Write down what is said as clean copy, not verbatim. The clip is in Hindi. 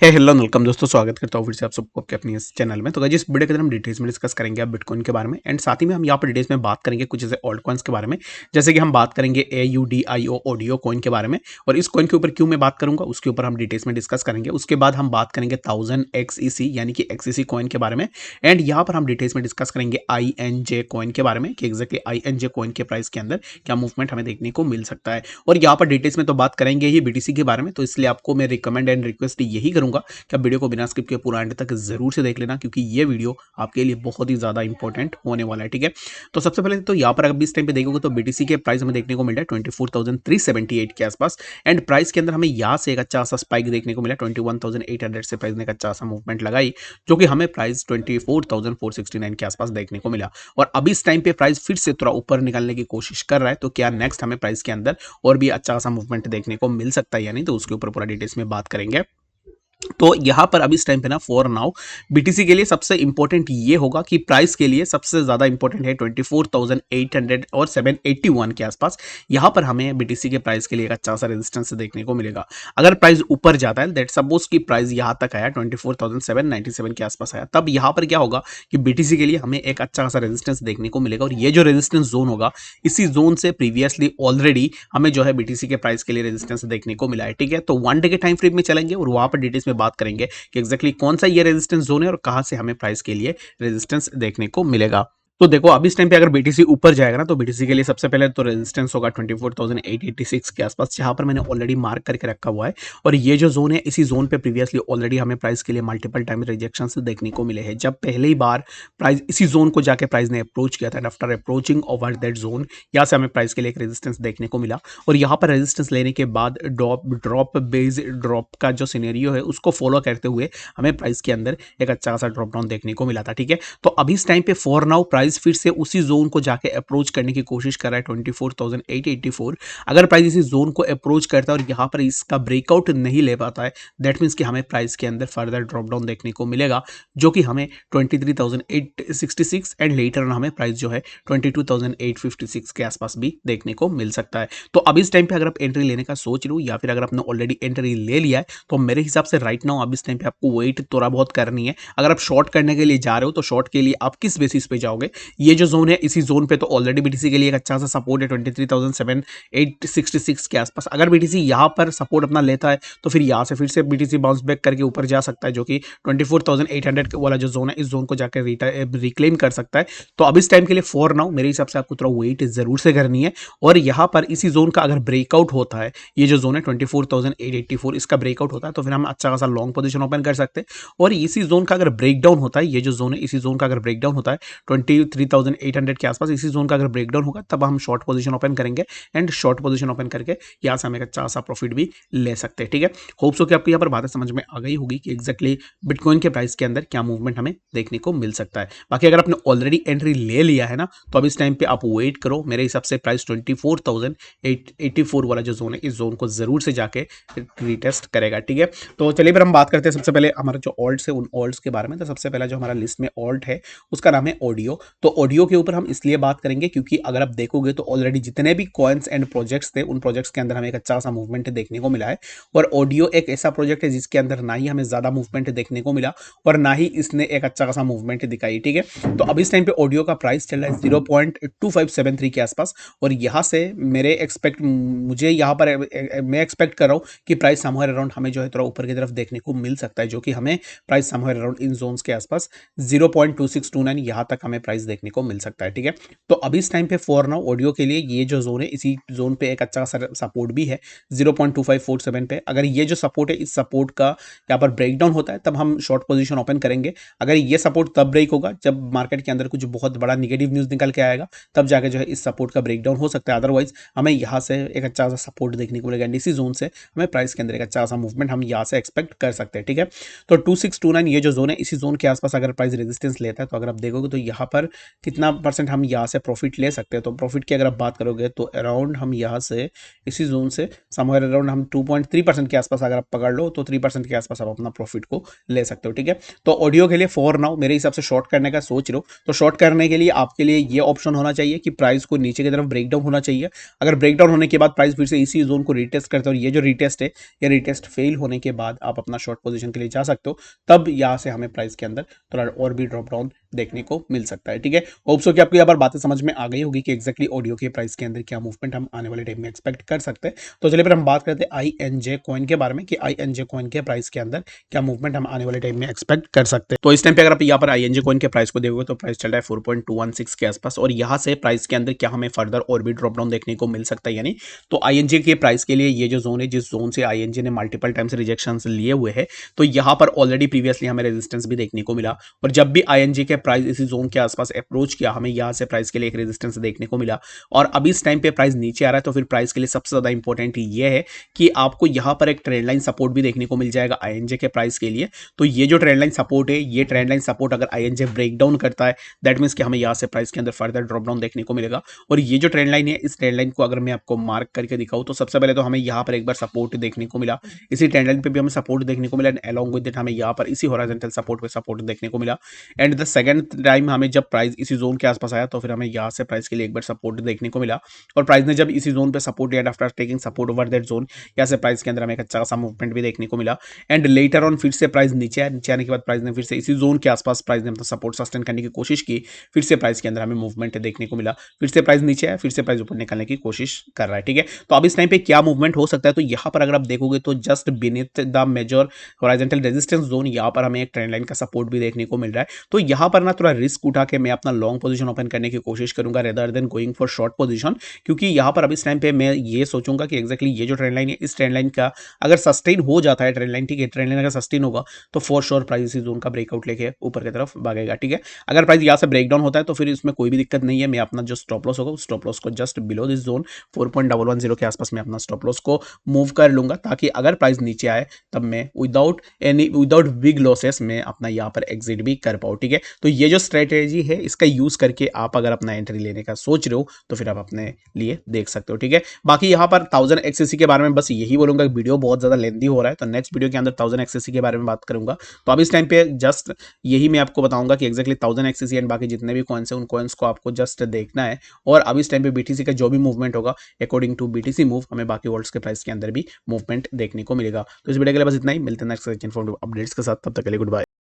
हेलो वेलकम दोस्तों, स्वागत करता हूँ फिर से आप सबको आपके अपनी इस चैनल में। तो गाइस, इस वीडियो के अंदर हम डिटेल्स में डिस्कस करेंगे आप बिटकॉइन के बारे में एंड साथ ही में हम यहाँ पर डिटेल्स में बात करेंगे कुछ ऐसे ऑल्ट कॉइन्स के बारे में, जैसे कि हम बात करेंगे AUDIO ऑडियो कॉइन के बारे में। और इस कॉइन के ऊपर क्यों मैं बात करूंगा उसके ऊपर हम डिटेल्स में डिस्कस करेंगे। उसके बाद हम बात करेंगे 1000 XEC यानी कि XEC कॉइन के बारे में। एंड यहाँ पर हम डिटेल्स में डिस्कस करेंगे INJ कॉइन के बारे में कि एग्जैक्टली INJ कॉइन के प्राइस के अंदर क्या मूवमेंट हमें देखने को मिल सकता है। और यहाँ पर डिटेल्स में तो बात करेंगे ही BTC के बारे में, तो इसलिए आपको मैं रिकमेंड एंड रिक्वेस्ट यही करूंगा कि आप वीडियो को बिना स्किप किए पूरा एंड तक जरूर से देख लेना, क्योंकि ये वीडियो आपके लिए बहुत ही ज्यादा इंपॉर्टेंट होने वाला है। ठीक है, तो सबसे पहले तो यहाँ पर अगर इस टाइम पे देखोगे तो BTC के प्राइस हमें देखने को मिल रहा है 24,378 के आसपास। एंड प्राइस के अंदर हमें यहाँ से एक अच्छा सा स्पाइक देखने को मिला 21,800 से प्राइस ने एक अच्छा सा मूवमेंट लगाई, जो कि हमें प्राइस 24,469 के आसपास देखने को मिला। और अभी इस टाइम पे प्राइस फिर से थोड़ा ऊपर निकलने की कोशिश कर रहा है, तो क्या नेक्स्ट हमें प्राइस के अंदर और भी अच्छा सा मूवमेंट देखने को मिल सकता है या नहीं, तो उसके ऊपर पूरा डिटेल्स में बात करेंगे। तो यहाँ पर अभी इस टाइम पे ना फॉर नाउ BTC के लिए सबसे इंपॉर्टेंट ये होगा कि प्राइस के लिए सबसे ज्यादा इंपॉर्टेंट है 24,800 और 781 के आसपास। यहाँ पर हमें BTC के प्राइस के लिए एक अच्छा सा रेजिस्टेंस देखने को मिलेगा। अगर प्राइस ऊपर जाता है, दैट सपोज की प्राइस यहाँ तक आया 24,797 के आसपास आया, तब यहाँ पर क्या होगा कि BTC के लिए हमें एक अच्छा खासा रेजिस्टेंस देखने को मिलेगा। और ये जो रेजिस्टेंस जोन होगा, इसी जोन से प्रीवियसली ऑलरेडी हमें जो है BTC के प्राइस के लिए रेजिस्टेंस देखने को मिला है। ठीक है, तो 1 डे के टाइम फ्रेम में चलेंगे और वहां पर डिटेल्स में बात करेंगे कि एग्जैक्टली कौन सा ये रेजिस्टेंस जोन है और कहां से हमें प्राइस के लिए रेजिस्टेंस देखने को मिलेगा। तो देखो, अभी इस टाइम पे अगर BTC ऊपर जाएगा ना, तो BTC के लिए सबसे पहले तो रेजिस्टेंस होगा 24,886 के आसपास, जहां पर मैंने ऑलरेडी मार्क करके रखा हुआ है। और ये जो जोन है, इसी जोन पे प्रीवियसली ऑलरेडी हमें प्राइस के लिए मल्टीपल टाइम रिजेक्शन देखने को मिले हैं। जब पहली बार प्राइस इसी जोन को जाके प्राइस ने अप्रोच किया था, after approaching over that zone, यहाँ से हमें प्राइस के लिए एक रेजिस्टेंस देखने को मिला। और यहाँ पर रेजिस्टेंस लेने के बाद ड्रॉप बेस ड्रॉप का जो सिनेरियो है, उसको फॉलो करते हुए हमें प्राइस के अंदर एक अच्छा खासा ड्रॉप डाउन देखने को मिला था। ठीक है, तो अभी इस टाइम पे फॉर नाउ प्राइस फिर से उसी जोन को जाके अप्रोच करने की कोशिश कर रहा है 24,884। अगर प्राइस इसी जोन को अप्रोच करता है और यहाँ पर इसका ब्रेकआउट नहीं ले पाता है, दैट मीन्स कि हमें प्राइस के अंदर फर्दर ड्रॉप डाउन देखने को मिलेगा, जो कि हमें 23,866 एंड लेटर हमें प्राइस जो है 22,856 के आसपास भी देखने को मिल सकता है। तो अभी इस टाइम पे अगर आप एंट्री लेने का सोच रहे हो या फिर अगर आपने ऑलरेडी एंट्री ले लिया है, तो मेरे हिसाब से राइट नाउ अभी इस टाइम पे आपको वेट थोड़ा बहुत करनी है। अगर आप शॉर्ट करने के लिए जा रहे हो, तो शॉर्ट के लिए आप किस बेसिस पे जाओगे? ये जो जोन है, इसी जोन पे तो ऑलरेडी BTC के लिए एक अच्छा सा सपोर्ट है 23,866 के आसपास। अगर BTC यहाँ पर सपोर्ट अपना लेता है, तो फिर यहाँ से फिर से BTC बाउंस बैक करके ऊपर जा सकता है, जो कि 24,800 वाला जो जोन है, इस जोन को जाकर रिक्लेम कर सकता है। तो अब इस टाइम के लिए फॉर नाउ मेरे हिसाब से आपको थोड़ा वेट जरूर से करनी है। और यहाँ पर इसी जोन का अगर ब्रेकआउट होता है, ये जो जोन है 24,884, इसका ब्रेकआउट होता है, तो फिर हम अच्छा खासा लॉन्ग पोजीशन ओपन कर सकते हैं। और इसी जोन का अगर ब्रेकडाउन होता है, ये जो जोन है, इसी जोन का अगर ब्रेकडाउन होता है 23,800 के आसपास, इसी जोन का अगर ब्रेकडाउन होगा, तब हम शॉर्ट पोजीशन ओपन करेंगे। एंड शॉर्ट पोजीशन ओपन करके यहाँ से हम एक अच्छा सा प्रॉफिट भी ले सकते हैं। ठीक है, होप्स हो कि आपको यहाँ पर बातें समझ में आ गई होगी कि एग्जैक्टली बिटकॉइन के प्राइस के अंदर क्या मूवमेंट हमें देखने को मिल सकता है। बाकी अगर आपने ऑलरेडी एंट्री ले लिया है ना, तो अब इस टाइम पे आप वेट करो। मेरे हिसाब से प्राइस 24,884 वाला जो जोन है, इस जोन को जरूर से जाके रिटेस्ट करेगा। ठीक है, तो चलिए फिर हम बात करते हैं सबसे पहले हमारा जो ऑल्ट्स है, उन ऑल्ट्स के बारे में। तो सबसे पहला जो हमारा लिस्ट में ऑल्ट है, उसका नाम है ऑडियो। तो ऑडियो के ऊपर हम इसलिए बात करेंगे क्योंकि अगर आप देखोगे तो ऑलरेडी जितने भी कॉइन्स एंड प्रोजेक्ट्स थे, उन प्रोजेक्ट्स के अंदर हमें एक अच्छा सा मूवमेंट देखने को मिला है। और ऑडियो एक ऐसा प्रोजेक्ट है जिसके अंदर ना ही हमें ज्यादा मूवमेंट देखने को मिला और ना ही इसने एक अच्छा खासा मूवमेंट दिखाई। ठीक है, तो अब इस टाइम पे ऑडियो का प्राइस चल रहा है 0.2573 के आसपास। और यहाँ से मुझे यहाँ पर मैं एक्सपेक्ट कर रहा हूँ कि प्राइस समवेयर अराउंड हमें जो है थोड़ा ऊपर की तरफ देखने को मिल सकता है, जो कि हमें price somewhere around in zones के आसपास 0.2629 यहाँ तक हमें प्राइस देखने को मिल सकता है। ठीक है, तो अभी इस टाइम पे फॉर नाउ ऑडियो के लिए ये जो जोन है, इसी जोन पे एक अच्छा सपोर्ट भी है 0.2547 पे। अगर ये जो सपोर्ट है, इस सपोर्ट का यहाँ पर ब्रेकडाउन होता है, तब हम शॉर्ट पोजीशन ओपन करेंगे। अगर ये सपोर्ट तब ब्रेक होगा जब मार्केट के अंदर कुछ बहुत बड़ा निगेटिव न्यूज निकल के आएगा, तब जाके जो है इस सपोर्ट का ब्रेकडाउन हो सकता है। अदरवाइज हमें यहाँ से एक अच्छा सा सपोर्ट देखने को मिलेगा, इसी जोन से हमें प्राइस के अंदर एक अच्छा सा मूवमेंट हम यहाँ से एक्सपेक्ट कर सकते हैं। ठीक है, तो 2629 ये जो जोन है, इसी जोन के आसपास अगर प्राइस रेजिस्टेंस लेता है, तो अगर आप देखोगे तो यहाँ पर कितना परसेंट हम यहाँ से प्रॉफिट ले सकते हैं। तो प्रॉफिट की अगर आप बात करोगे तो अराउंड हम यहाँ से इसी जोन से समवेयर अराउंड हम 2.3% के आसपास अगर आप पकड़ लो तो 3% के आसपास आप अपना प्रॉफिट को ले सकते हो। ठीक है, तो ऑडियो के लिए फॉर नाउ मेरे हिसाब से शॉर्ट करने का सोच रहे हो तो शॉर्ट करने के लिए आपके लिए ये ऑप्शन होना चाहिए कि प्राइस को नीचे की तरफ ब्रेकडाउन होना चाहिए। अगर ब्रेकडाउन होने के बाद प्राइस फिर से इसी जोन को रिटेस्ट करते हो और ये जो रिटेस्ट है ये रिटेस्ट फेल होने के बाद आप अपना शॉर्ट पोजीशन के लिए जा सकते हो, तब यहाँ से हमें प्राइस के अंदर थोड़ा और भी ड्रॉप डाउन देखने को मिल सकता है। ठीक है, होप सो कि आपको यहाँ पर बातें समझ में आ गई होगी कि एक्जैक्टली ऑडियो के प्राइस के अंदर क्या मूवमेंट हम आने वाले टाइम में एक्सपेक्ट कर सकते हैं। तो चलिए फिर हम बात करते हैं INJ कॉइन के बारे में कि INJ कॉइन के प्राइस के अंदर क्या मूवमेंट हम आने वाले टाइम में एक्सपेक्ट कर सकते हैं। तो इस टाइम पे अगर आप यहाँ पर INJ कॉइन के प्राइस को देखोगे तो प्राइस चल रहा है 4.216 के आसपास और यहाँ से प्राइस के अंदर क्या हमें फर्दर और भी ड्रॉप डाउन देखने को मिल सकता है। यानी तो INJ के प्राइस के लिए ये जो जोन है, जिस जोन से INJ ने मल्टीपल टाइम्स रिजेक्शन लिए हुए हैं, तो यहाँ पर ऑलरेडी प्रीवियसली हमें रेजिस्टेंस भी देखने को मिला और जब भी INJ के प्राइस इसी जोन के आसपास अप्रोच किया, हमें यहाँ से प्राइस के लिए एक रेजिस्टेंस देखने को मिला और अभी इस टाइम पे प्राइस नीचे आ रहा है। तो फिर प्राइस के लिए सबसे ज्यादा इंपॉर्टेंट ये है कि आपको यहाँ पर एक ट्रेंड लाइन सपोर्ट भी देखने को मिल जाएगा INJ के प्राइस के लिए। तो ये जो ट्रेंड लाइन सपोर्ट है, ये ट्रेंड लाइन सपोर्ट अगर INJ ब्रेक डाउन करता है, दैट मीन्स कि हमें यहाँ से प्राइस के अंदर फर्दर ड्रॉप डाउन देखने को मिलेगा। और ये जो ट्रेंड लाइन है, इस ट्रेंड लाइन को अगर मैं आपको मार्क करके दिखाऊं तो सबसे पहले तो हमें यहाँ पर एक बार सपोर्ट देखने को मिला, इसी ट्रेंड लाइन पे भी हमें सपोर्ट देखने को मिला एंड अलॉन्ग विद इट हमें यहाँ पर इसी हॉरिजॉन्टल सपोर्ट पे सपोर्ट देखने को मिला। एंड द सेकंड टाइम हमें जब प्राइस इसी जोन के आसपास आया तो फिर हमें यहाँ से प्राइस के लिए एक बार सपोर्ट देखने को मिला और प्राइस ने जब इसी जोन पे support and after taking support over that zone, यहाँ से प्राइस के अंदर हमें एक अच्छा सा मूवमेंट भी देखने को मिला। एंड लेटर ऑन फिर से प्राइस नीचे आया, नीचे आने के बाद प्राइस ने फिर से इसी जोन के आसपास प्राइस ने सपोर्ट सस्टेन करने की कोशिश की, फिर से प्राइस के अंदर हमें मूवमेंट देखने को मिला, फिर से प्राइस नीचे आया, फिर से प्राइस ऊपर निकलने की कोशिश कर रहा है। ठीक है, तो अब इस टाइम पे क्या मूवमेंट हो सकता है, तो यहाँ पर अगर आप देखोगे तो just beneath the major horizontal resistance zone, यहाँ पर हमें एक ट्रेंड लाइन का सपोर्ट भी देखने को मिल रहा है। तो यहाँ पर ना थोड़ा रिस्क उठा के मैं अपना लॉन्ग पोजीशन ओपन करने की कोशिश करूंगा rather than going for short position, क्योंकि यहाँ पर अब इस टाइम पे मैं ये सोचूंगा कि एक्जैक्टली ये जो ट्रेंड लाइन है, इस ट्रेंड लाइन का अगर सस्टेन हो जाता है ट्रेंड लाइन, ठीक है, ट्रेंड लाइन अगर सस्टेन होगा तो फॉर श्योर प्राइस इसी जोन का ब्रेकआउट लेके ऊपर की तरफ भागेगा। ठीक है, अगर प्राइस यहाँ से ब्रेक डाउन होता है तो फिर इसमें कोई भी दिक्कत नहीं है, मैं अपना जो स्टॉप लॉस होगा उस स्टॉप लॉस को जस्ट बिलो दिस जोन 4.110 के आसपास मैं अपना स्टॉप लॉस को मूव कर लूंगा, ताकि अगर प्राइस नीचे आए तब मैं विदाउट बिग लॉसेस में अपना यहाँ पर एग्जिट भी कर पाऊँ। ठीक है, तो ये जो स्ट्रेटेजी है इसका यूज करके आप अगर अपना एंट्री लेने का सोच रहे हो तो फिर आप अपने लिए देख सकते हो। ठीक है, बाकी यहाँ पर 1000 XCC के बारे में बस यही बोलूंगा, वीडियो बहुत ज्यादा लेंदी हो रहा है, तो नेक्स्ट वीडियो के अंदर 1000 XCC के बारे में बात करूंगा। तो अब इस टाइम पे जस्ट यही मैं आपको बताऊंगा कि एक्जैक्टली 1000 XCC एंड बाकी जितने भी कॉइन्स हैं उन कॉइन्स को आपको जस्ट देखना है और अब इस टाइम पे BTC का जो भी मूवमेंट होगा अकॉर्डिंग टू BTC मूव हमें बाकी वर्ल्ड्स के प्राइस के अंदर भी मूवमेंट देखने को मिलेगा। तो इस वीडियो के लिए बस इतना ही, मिलते हैं नेक्स्ट इन्फॉर्मेटिव अपडेट्स के साथ, तब तक के लिए गुड बाय।